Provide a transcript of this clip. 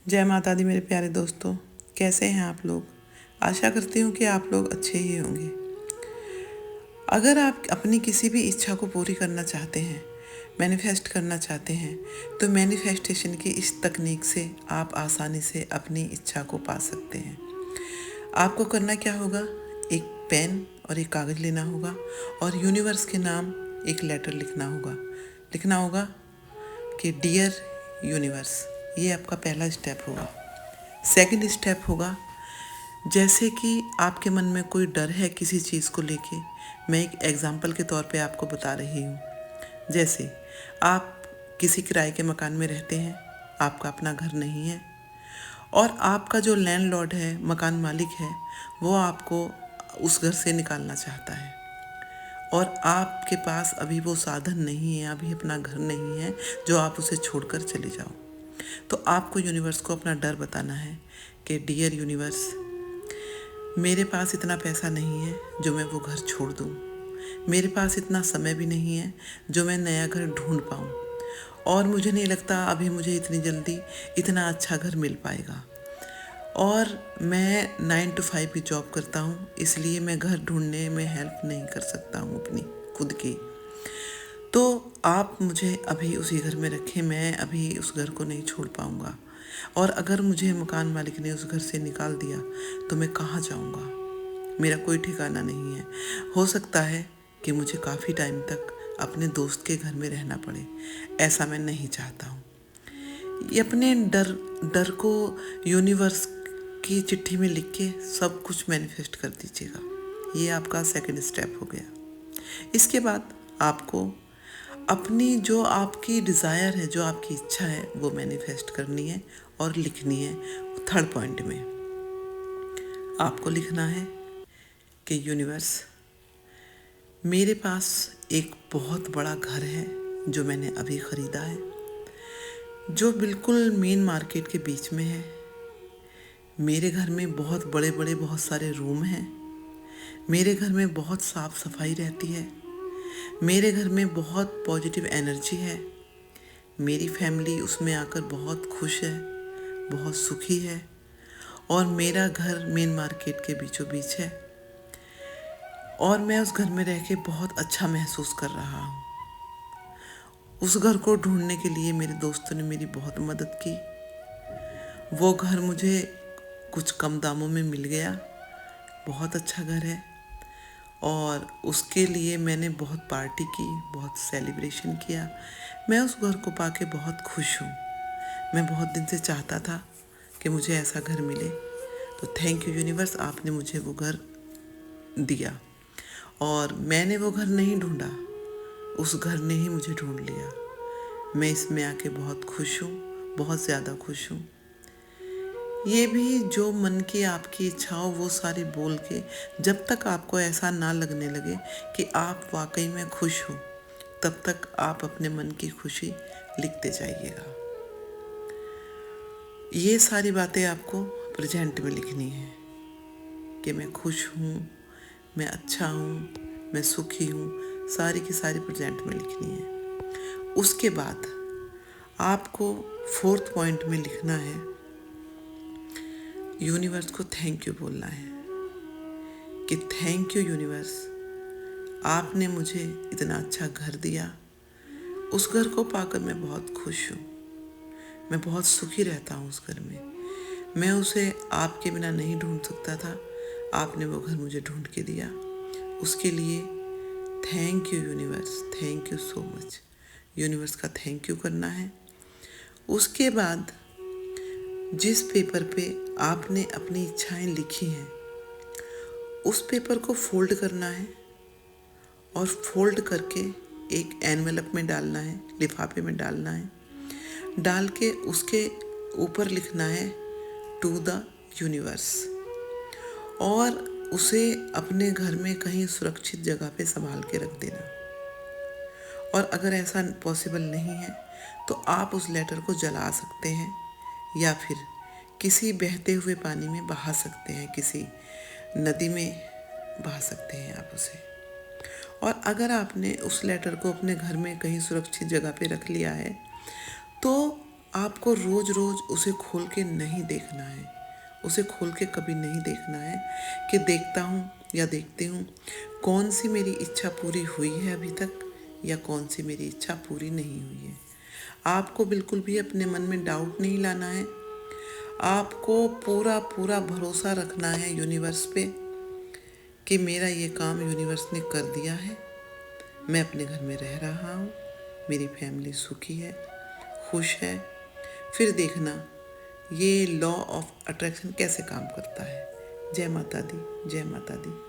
जय माता दी मेरे प्यारे दोस्तों, कैसे हैं आप लोग। आशा करती हूँ कि आप लोग अच्छे ही होंगे। अगर आप अपनी किसी भी इच्छा को पूरी करना चाहते हैं, मैनिफेस्ट करना चाहते हैं, तो मैनिफेस्टेशन की इस तकनीक से आप आसानी से अपनी इच्छा को पा सकते हैं। आपको करना क्या होगा, एक पेन और एक कागज़ लेना होगा और यूनिवर्स के नाम एक लेटर लिखना होगा कि डियर यूनिवर्स। ये आपका पहला स्टेप होगा। सेकंड स्टेप होगा, जैसे कि आपके मन में कोई डर है किसी चीज़ को लेके, मैं एक एग्ज़ाम्पल के तौर पे आपको बता रही हूँ। जैसे आप किसी किराए के मकान में रहते हैं, आपका अपना घर नहीं है और आपका जो लैंडलॉर्ड है, मकान मालिक है, वो आपको उस घर से निकालना चाहता है और आपके पास अभी वो साधन नहीं है, अभी अपना घर नहीं है जो आप उसे छोड़कर चले जाओ। तो आपको यूनिवर्स को अपना डर बताना है कि डियर यूनिवर्स, मेरे पास इतना पैसा नहीं है जो मैं वो घर छोड़ दूँ। मेरे पास इतना समय भी नहीं है जो मैं नया घर ढूंढ पाऊँ और मुझे नहीं लगता अभी मुझे इतनी जल्दी इतना अच्छा घर मिल पाएगा। और मैं 9 to 5 की जॉब करता हूँ, इसलिए मैं घर ढूंढने में हेल्प नहीं कर सकता हूँ अपनी खुद की। तो आप मुझे अभी उसी घर में रखें, मैं अभी उस घर को नहीं छोड़ पाऊँगा। और अगर मुझे मकान मालिक ने उस घर से निकाल दिया तो मैं कहाँ जाऊँगा, मेरा कोई ठिकाना नहीं है। हो सकता है कि मुझे काफ़ी टाइम तक अपने दोस्त के घर में रहना पड़े, ऐसा मैं नहीं चाहता हूँ। ये अपने डर डर को यूनिवर्स की चिट्ठी में लिख के सब कुछ मैनिफेस्ट कर दीजिएगा। ये आपका सेकंड स्टेप हो गया। इसके बाद आपको अपनी जो आपकी डिज़ायर है, जो आपकी इच्छा है, वो मैनिफेस्ट करनी है और लिखनी है। थर्ड पॉइंट में आपको लिखना है कि यूनिवर्स, मेरे पास एक बहुत बड़ा घर है जो मैंने अभी ख़रीदा है, जो बिल्कुल मेन मार्केट के बीच में है। मेरे घर में बहुत बड़े बड़े बहुत सारे रूम हैं। मेरे घर में बहुत साफ़ सफाई रहती है। मेरे घर में बहुत पॉजिटिव एनर्जी है। मेरी फैमिली उसमें आकर बहुत खुश है, बहुत सुखी है और मेरा घर मेन मार्केट के बीचों बीच है और मैं उस घर में रह के बहुत अच्छा महसूस कर रहा हूँ। उस घर को ढूंढने के लिए मेरे दोस्तों ने मेरी बहुत मदद की। वो घर मुझे कुछ कम दामों में मिल गया, बहुत अच्छा घर है और उसके लिए मैंने बहुत पार्टी की, बहुत सेलिब्रेशन किया। मैं उस घर को पाके बहुत खुश हूँ। मैं बहुत दिन से चाहता था कि मुझे ऐसा घर मिले, तो थैंक यू यूनिवर्स, आपने मुझे वो घर दिया और मैंने वो घर नहीं ढूंढा, उस घर ने ही मुझे ढूंढ लिया। मैं इसमें आके बहुत खुश हूँ, बहुत ज़्यादा खुश हूँ। ये भी जो मन की आपकी इच्छा हो वो सारी बोल के, जब तक आपको ऐसा ना लगने लगे कि आप वाकई में खुश हो, तब तक आप अपने मन की खुशी लिखते जाइएगा। ये सारी बातें आपको प्रेजेंट में लिखनी है कि मैं खुश हूँ, मैं अच्छा हूँ, मैं सुखी हूँ, सारी की सारी प्रेजेंट में लिखनी है। उसके बाद आपको फोर्थ पॉइंट में लिखना है, यूनिवर्स को थैंक यू बोलना है कि थैंक यू यूनिवर्स, आपने मुझे इतना अच्छा घर दिया। उस घर को पाकर मैं बहुत खुश हूँ, मैं बहुत सुखी रहता हूँ उस घर में। मैं उसे आपके बिना नहीं ढूंढ सकता था, आपने वो घर मुझे ढूंढ के दिया। उसके लिए thank you universe, thank you so much. Universe का थैंक यू करना है। उसके बाद जिस पेपर पे आपने अपनी इच्छाएं लिखी हैं, उस पेपर को फोल्ड करना है और फोल्ड करके एक एनवेलप में डालना है, लिफाफे में डालना है। डाल के उसके ऊपर लिखना है टू द यूनिवर्स और उसे अपने घर में कहीं सुरक्षित जगह पे संभाल के रख देना। और अगर ऐसा पॉसिबल नहीं है तो आप उस लेटर को जला सकते हैं या फिर किसी बहते हुए पानी में बहा सकते हैं, किसी नदी में बहा सकते हैं आप उसे। और अगर आपने उस लेटर को अपने घर में कहीं सुरक्षित जगह पे रख लिया है तो आपको रोज़ रोज़ उसे खोल के नहीं देखना है, उसे खोल के कभी नहीं देखना है कि देखता हूँ या देखती हूँ कौन सी मेरी इच्छा पूरी हुई है अभी तक या कौन सी मेरी इच्छा पूरी नहीं हुई है। आपको बिल्कुल भी अपने मन में डाउट नहीं लाना है। आपको पूरा पूरा भरोसा रखना है यूनिवर्स पे कि मेरा ये काम यूनिवर्स ने कर दिया है। मैं अपने घर में रह रहा हूँ, मेरी फैमिली सुखी है, खुश है। फिर देखना ये लॉ ऑफ अट्रैक्शन कैसे काम करता है। जय माता दी, जय माता दी।